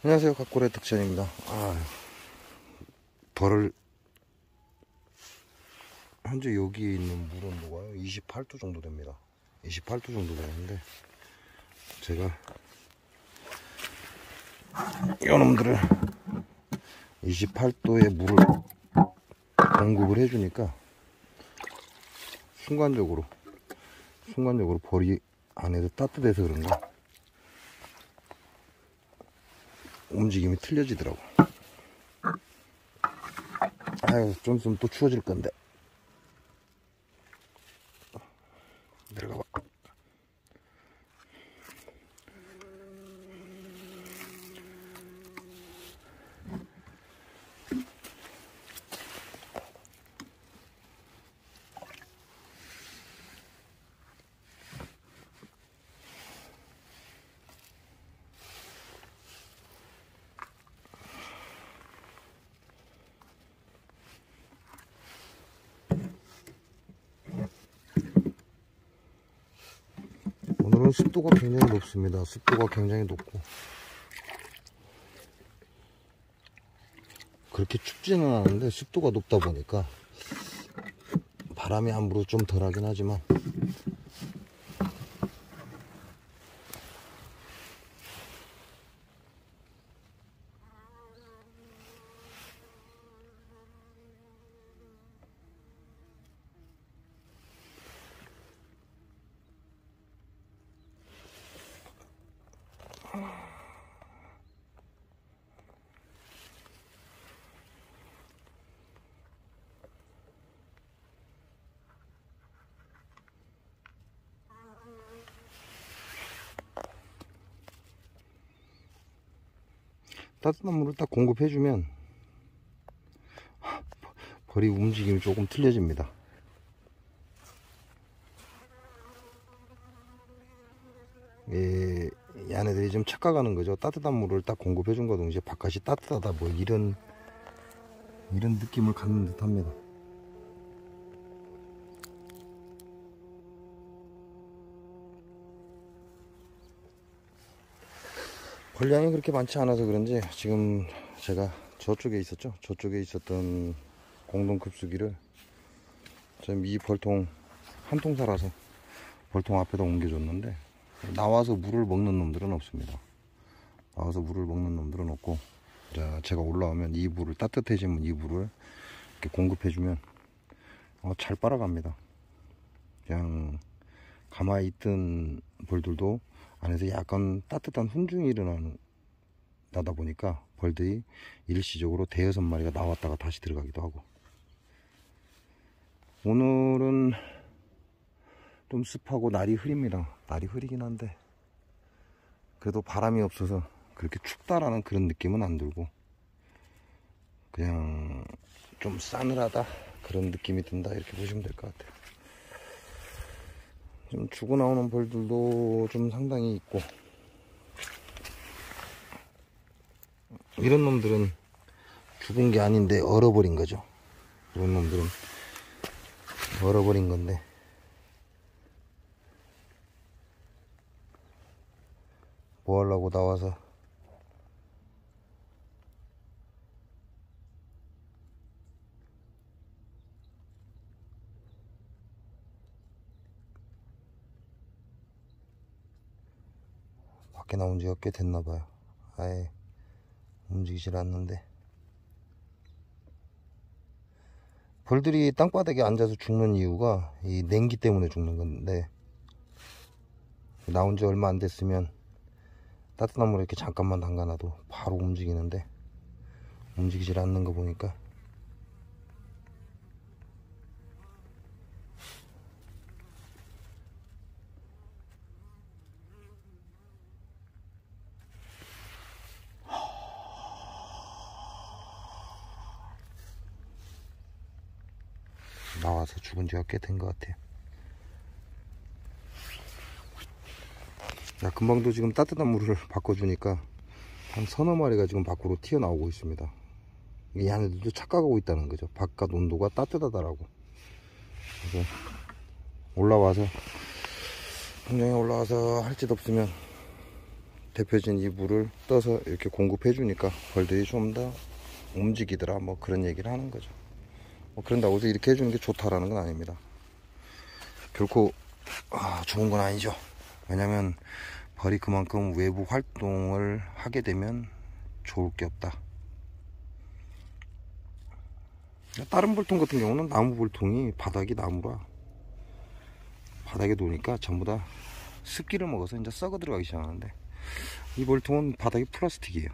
안녕하세요, 각골의 덕천입니다. 벌을 현재 여기에 있는 물 온도가 28도 정도 됩니다. 28도 정도 되는데 제가 이놈들을 28도의 물을 공급을 해주니까 순간적으로 벌이 안에서 따뜻해서 그런가 움직임이 틀려지더라고. 아유, 좀 있으면 또 추워질 건데. 내려가 봐. 오늘은 습도가 굉장히 높습니다. 습도가 굉장히 높고 그렇게 춥지는 않은데 습도가 높다 보니까 바람이 함부로 좀 덜하긴 하지만 따뜻한 물을 딱 공급해주면 벌이 움직임이 조금 틀려집니다. 이 얘네들이 좀 착각하는 거죠. 따뜻한 물을 딱 공급해준 거 동시에 바깥이 따뜻하다 뭐 이런 느낌을 갖는 듯 합니다. 벌량이 그렇게 많지 않아서 그런지 지금 제가 저쪽에 있었죠. 저쪽에 있었던 공동급수기를 지금 이 벌통 한 통 살아서 벌통 앞에다 옮겨줬는데 나와서 물을 먹는 놈들은 없습니다. 나와서 물을 먹는 놈들은 없고, 자, 제가 올라오면 이 물을 따뜻해지면 이 물을 이렇게 공급해주면 잘 빨아갑니다. 그냥 가만히 있던 벌들도 안에서 약간 따뜻한 훈중이 일어나다 보니까 벌들이 일시적으로 대여섯 마리가 나왔다가 다시 들어가기도 하고. 오늘은 좀 습하고 날이 흐립니다. 날이 흐리긴 한데 그래도 바람이 없어서 그렇게 춥다라는 그런 느낌은 안 들고 그냥 좀 싸늘하다 그런 느낌이 든다 이렇게 보시면 될 것 같아요. 좀 죽어 나오는 벌들도 좀 상당히 있고, 이런 놈들은 죽은 게 아닌데 얼어버린 거죠. 이런 놈들은 얼어버린 건데 뭐 하려고 나와서 밖에 나온 지가 꽤 됐나봐요. 아예 움직이질 않는데 벌들이 땅바닥에 앉아서 죽는 이유가 이 냉기 때문에 죽는 건데, 나온 지 얼마 안 됐으면 따뜻한 물에 이렇게 잠깐만 담가놔도 바로 움직이는데 움직이질 않는 거 보니까 나와서 죽은 지가 꽤 된 것 같아요. 야, 금방도 지금 따뜻한 물을 바꿔주니까 한 서너 마리가 지금 밖으로 튀어나오고 있습니다. 이 안에도 착각하고 있다는 거죠. 바깥 온도가 따뜻하다라고. 그래서 올라와서, 공장에 올라와서 할 짓 없으면 데펴진 이 물을 떠서 이렇게 공급해 주니까 벌들이 좀 더 움직이더라, 뭐 그런 얘기를 하는 거죠. 뭐 그런다고 해서 이렇게 해주는 게 좋다라는 건 아닙니다. 결코 좋은 건 아니죠. 왜냐면 벌이 그만큼 외부 활동을 하게 되면 좋을 게 없다. 다른 벌통 같은 경우는 나무 벌통이 바닥이 나무라 바닥에 놓으니까 전부 다 습기를 먹어서 이제 썩어 들어가기 시작하는데, 이 벌통은 바닥이 플라스틱이에요.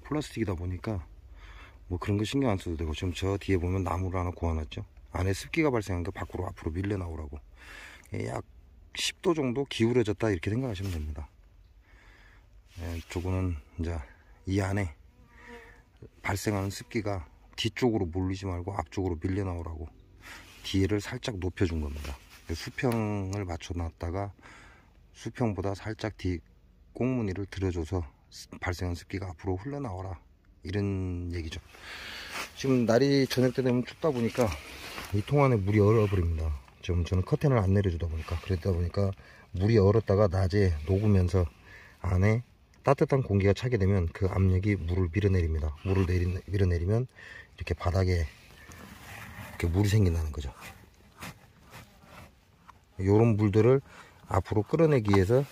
플라스틱이다 보니까 뭐 그런 거 신경 안 써도 되고, 지금 저 뒤에 보면 나무를 하나 고아놨죠. 안에 습기가 발생한 게 밖으로 앞으로 밀려 나오라고. 약 10도 정도 기울어졌다 이렇게 생각하시면 됩니다. 저거는 이제 이 안에 발생하는 습기가 뒤쪽으로 몰리지 말고 앞쪽으로 밀려 나오라고 뒤를 살짝 높여준 겁니다. 수평을 맞춰 놨다가 수평보다 살짝 뒤 꽁무니를 들어줘서 발생한 습기가 앞으로 흘러나와라, 이런 얘기죠. 지금 날이 저녁 때 되면 춥다 보니까 이 통 안에 물이 얼어버립니다. 지금 저는 커튼을 안 내려주다 보니까, 그러다 보니까 물이 얼었다가 낮에 녹으면서 안에 따뜻한 공기가 차게 되면 그 압력이 물을 밀어내립니다. 물을 밀어내리면 이렇게 바닥에 이렇게 물이 생긴다는 거죠. 이런 물들을 앞으로 끌어내기 위해서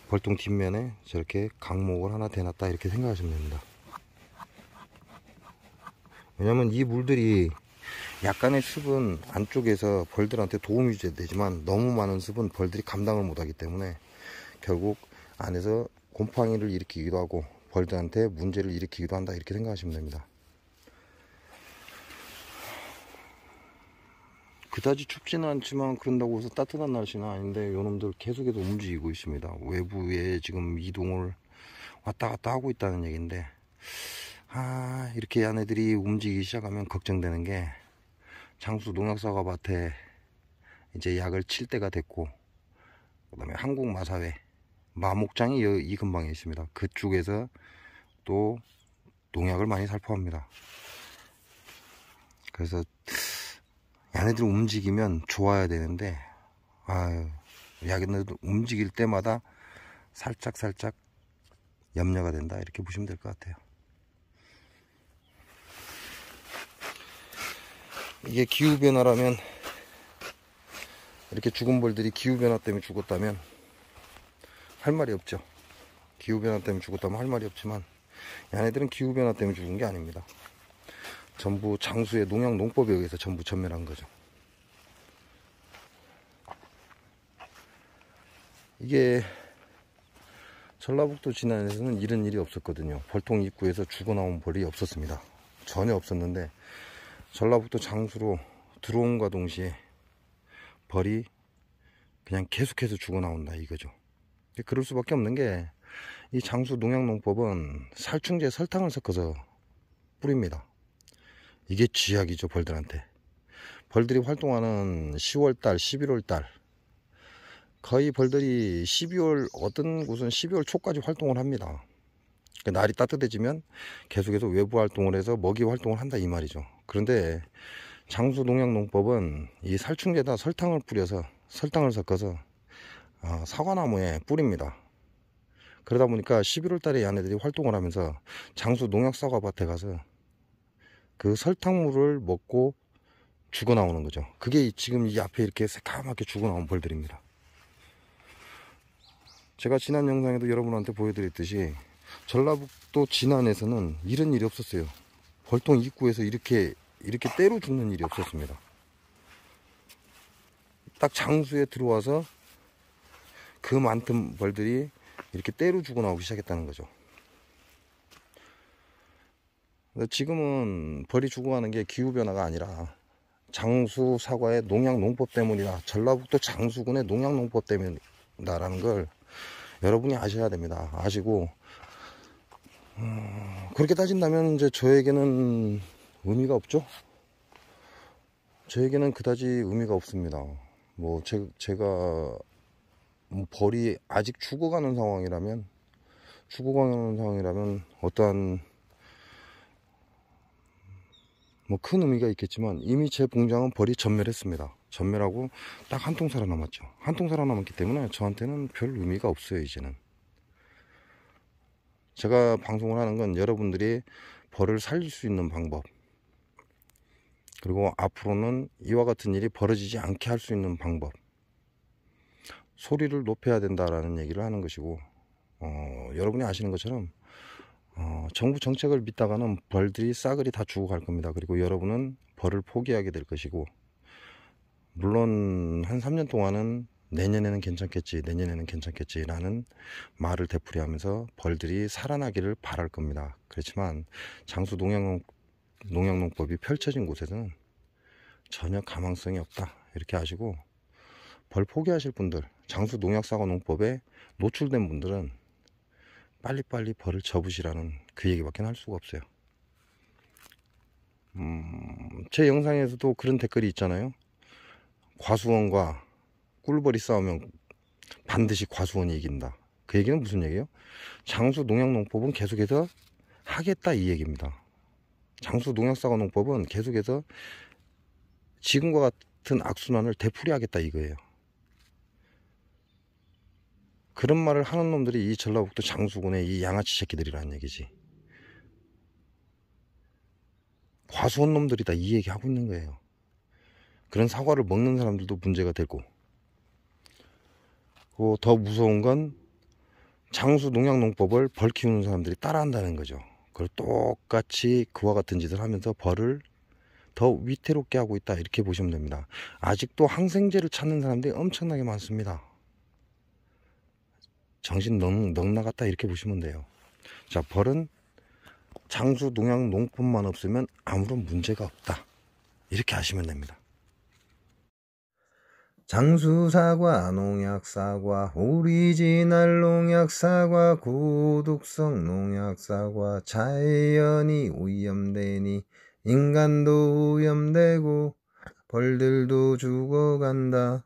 벌통 뒷면에 저렇게 강목을 하나 대놨다 이렇게 생각하시면 됩니다. 왜냐면 이 물들이 약간의 습은 안쪽에서 벌들한테 도움이 되지만 너무 많은 습은 벌들이 감당을 못하기 때문에 결국 안에서 곰팡이를 일으키기도 하고 벌들한테 문제를 일으키기도 한다, 이렇게 생각하시면 됩니다. 그다지 춥지는 않지만 그런다고 해서 따뜻한 날씨는 아닌데 요놈들 계속해서 움직이고 있습니다. 외부에 지금 이동을 왔다 갔다 하고 있다는 얘기인데, 이렇게 얘네들이 움직이기 시작하면 걱정되는 게, 장수 농약사과밭에 이제 약을 칠 때가 됐고, 그 다음에 한국마사회 마목장이 이 근방에 있습니다. 그쪽에서 또 농약을 많이 살포합니다. 그래서 얘네들 움직이면 좋아야 되는데, 얘네들 움직일 때마다 살짝 염려가 된다, 이렇게 보시면 될 것 같아요. 이게 기후변화라면, 이렇게 죽은 벌들이 기후변화 때문에 죽었다면 할 말이 없죠. 기후변화 때문에 죽었다면 할 말이 없지만 얘네들은 기후변화 때문에 죽은 게 아닙니다. 전부 장수의 농약 농법에 의해서 전부 전멸한 거죠. 이게 전라북도 진안에서는 이런 일이 없었거든요. 벌통 입구에서 죽어나온 벌이 없었습니다. 전혀 없었는데 전라북도 장수로 들어온과 동시에 벌이 그냥 계속해서 죽어나온다, 이거죠. 그럴 수밖에 없는 게, 이 장수 농약농법은 살충제 설탕을 섞어서 뿌립니다. 이게 쥐약이죠, 벌들한테. 벌들이 활동하는 10월달, 11월달, 거의 벌들이 12월, 어떤 곳은 12월 초까지 활동을 합니다. 날이 따뜻해지면 계속해서 외부 활동을 해서 먹이 활동을 한다, 이 말이죠. 그런데 장수 농약농법은 이 살충제에다 설탕을 섞어서 사과나무에 뿌립니다. 그러다 보니까 11월 달에 얘네들이 활동을 하면서 장수 농약사과밭에 가서 그 설탕물을 먹고 죽어 나오는 거죠. 그게 지금 이 앞에 이렇게 새까맣게 죽어 나온 벌들입니다. 제가 지난 영상에도 여러분한테 보여드렸듯이 전라북도 진안에서는 이런 일이 없었어요. 벌통 입구에서 이렇게 때로 죽는 일이 없었습니다. 딱 장수에 들어와서 그 많던 벌들이 이렇게 때로 죽어 나오기 시작했다는 거죠. 지금은 벌이 죽어가는 게 기후변화가 아니라 장수 사과의 농약 농법 때문이다, 전라북도 장수군의 농약 농법 때문이다라는 걸 여러분이 아셔야 됩니다. 아시고, 그렇게 따진다면 이제 저에게는 의미가 없죠. 저에게는 그다지 의미가 없습니다. 뭐 제가 뭐 벌이 아직 죽어가는 상황이라면 어떠한 뭐 큰 의미가 있겠지만, 이미 제 봉장은 벌이 전멸했습니다. 전멸하고 딱 한 통 살아남았죠. 한 통 살아남았기 때문에 저한테는 별 의미가 없어요, 이제는. 제가 방송을 하는 건 여러분들이 벌을 살릴 수 있는 방법, 그리고 앞으로는 이와 같은 일이 벌어지지 않게 할 수 있는 방법, 소리를 높여야 된다라는 얘기를 하는 것이고, 여러분이 아시는 것처럼 정부 정책을 믿다가는 벌들이 싸그리 다 죽어갈 겁니다. 그리고 여러분은 벌을 포기하게 될 것이고, 물론 한 3년 동안은 내년에는 괜찮겠지, 내년에는 괜찮겠지 라는 말을 되풀이하면서 벌들이 살아나기를 바랄 겁니다. 그렇지만 장수 농약농법이 펼쳐진 곳에서는 전혀 가망성이 없다, 이렇게 아시고, 벌 포기하실 분들, 장수 농약사과 농법에 노출된 분들은 빨리빨리 벌을 접으시라는 그 얘기밖에 할 수가 없어요. 제 영상에서도 그런 댓글이 있잖아요. 과수원과 꿀벌이 싸우면 반드시 과수원이 이긴다. 그 얘기는 무슨 얘기예요? 장수 농약농법은 계속해서 하겠다, 이 얘기입니다. 장수 농약사과 농법은 계속해서 지금과 같은 악순환을 되풀이하겠다, 이거예요. 그런 말을 하는 놈들이 이 전라북도 장수군의 이 양아치 새끼들이라는 얘기지. 과수원 놈들이다, 이 얘기 하고 있는 거예요. 그런 사과를 먹는 사람들도 문제가 되고, 그리고 더 무서운 건 장수 농약농법을 벌 키우는 사람들이 따라한다는 거죠. 그걸 똑같이 그와 같은 짓을 하면서 벌을 더 위태롭게 하고 있다, 이렇게 보시면 됩니다. 아직도 항생제를 찾는 사람들이 엄청나게 많습니다. 정신 넉 나갔다, 이렇게 보시면 돼요. 자, 벌은 장수 농약 농법만 없으면 아무런 문제가 없다, 이렇게 하시면 됩니다. 장수사과, 농약사과, 오리지널 농약사과, 고독성 농약사과, 자연이 오염되니 인간도 오염되고 벌들도 죽어간다.